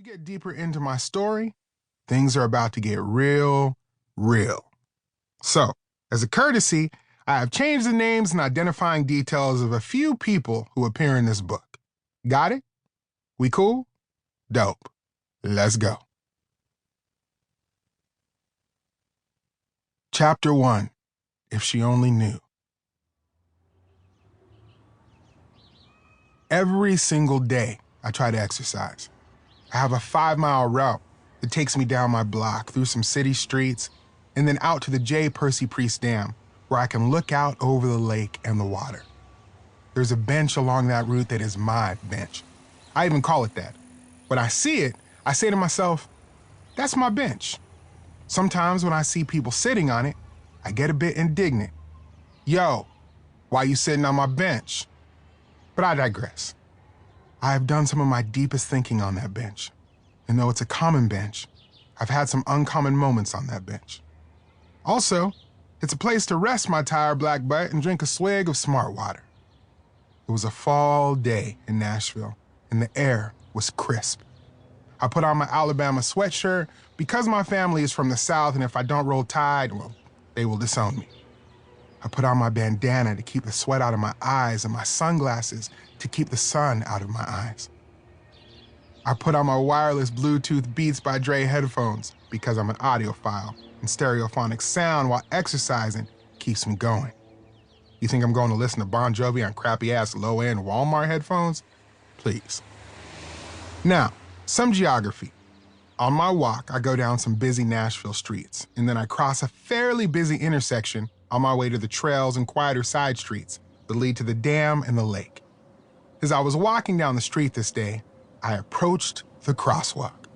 get deeper into my story, things are about to get real. So, as a courtesy, I have changed the names and identifying details of a few people who appear in this book. Got it? We cool? Dope. Let's go. Chapter 1, If She Only Knew. Every single day, I try to exercise. I have a 5-mile route that takes me down my block, through some city streets, and then out to the J. Percy Priest Dam, where I can look out over the lake and the water. There's a bench along that route that is my bench. I even call it that. When I see it, I say to myself, that's my bench. Sometimes when I see people sitting on it, I get a bit indignant. Yo, why you sitting on my bench? But I digress. I have done some of my deepest thinking on that bench. And though it's a common bench, I've had some uncommon moments on that bench. Also, it's a place to rest my tired black butt and drink a swig of smart water. It was a fall day in Nashville, and the air was crisp. I put on my Alabama sweatshirt because my family is from the South, and if I don't roll Tide, well, they will disown me. I put on my bandana to keep the sweat out of my eyes and my sunglasses to keep the sun out of my eyes. I put on my wireless Bluetooth Beats by Dre headphones because I'm an audiophile, and stereophonic sound while exercising keeps me going. You think I'm going to listen to Bon Jovi on crappy-ass low-end Walmart headphones? Please. Now, some geography. On my walk, I go down some busy Nashville streets, and then I cross a fairly busy intersection on my way to the trails and quieter side streets that lead to the dam and the lake. As I was walking down the street this day, I approached the crosswalk.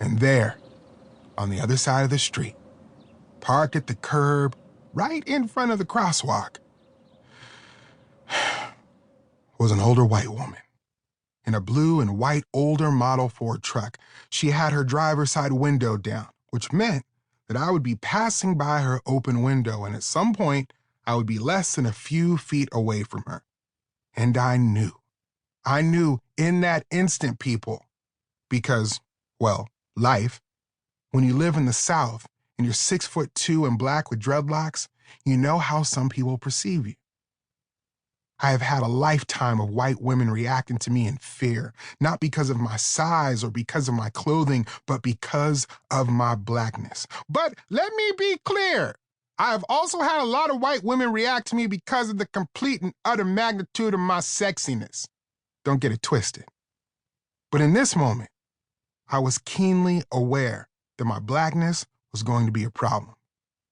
And there, on the other side of the street, parked at the curb right in front of the crosswalk, was an older white woman. In a blue and white older model Ford truck, she had her driver's side window down, which meant that I would be passing by her open window, and at some point, I would be less than a few feet away from her. And I knew in that instant, people, because, well, life, when you live in the South and you're 6'2" and black with dreadlocks, you know how some people perceive you. I have had a lifetime of white women reacting to me in fear, not because of my size or because of my clothing, but because of my blackness. But let me be clear. I have also had a lot of white women react to me because of the complete and utter magnitude of my sexiness. Don't get it twisted. But in this moment, I was keenly aware that my blackness was going to be a problem.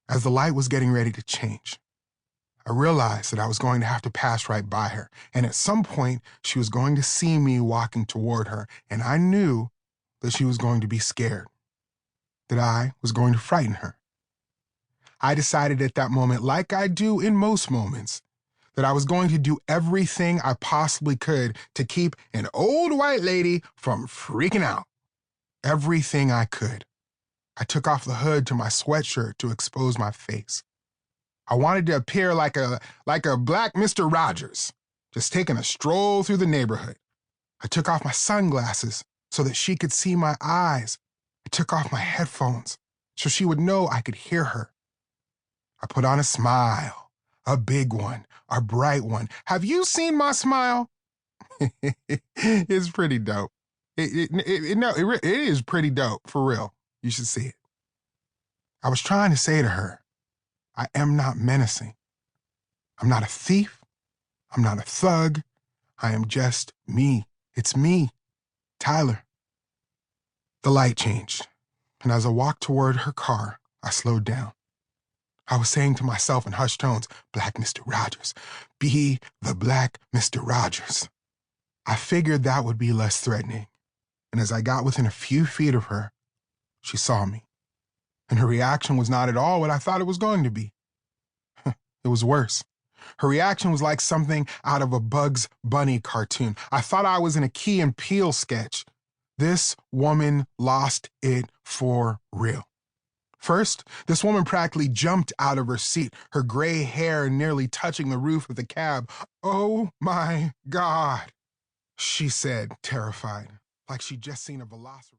As the light was getting ready to change, I realized that I was going to have to pass right by her, and at some point, she was going to see me walking toward her, and I knew that she was going to be scared, that I was going to frighten her. I decided at that moment, like I do in most moments, that I was going to do everything I possibly could to keep an old white lady from freaking out. Everything I could. I took off the hood to my sweatshirt to expose my face. I wanted to appear like a black Mr. Rogers, just taking a stroll through the neighborhood. I took off my sunglasses so that she could see my eyes. I took off my headphones so she would know I could hear her. I put on a smile, a big one, a bright one. Have you seen my smile? It's pretty dope. It is pretty dope, for real. You should see it. I was trying to say to her, I am not menacing. I'm not a thief. I'm not a thug. I am just me. It's me, Tyler. The light changed, and as I walked toward her car, I slowed down. I was saying to myself in hushed tones, Black Mr. Rogers, be the Black Mr. Rogers. I figured that would be less threatening, and as I got within a few feet of her, she saw me. And her reaction was not at all what I thought it was going to be. It was worse. Her reaction was like something out of a Bugs Bunny cartoon. I thought I was in a Key and Peele sketch. This woman lost it for real. First, this woman practically jumped out of her seat, her gray hair nearly touching the roof of the cab. "Oh my God," she said, terrified, like she'd just seen a velociraptor.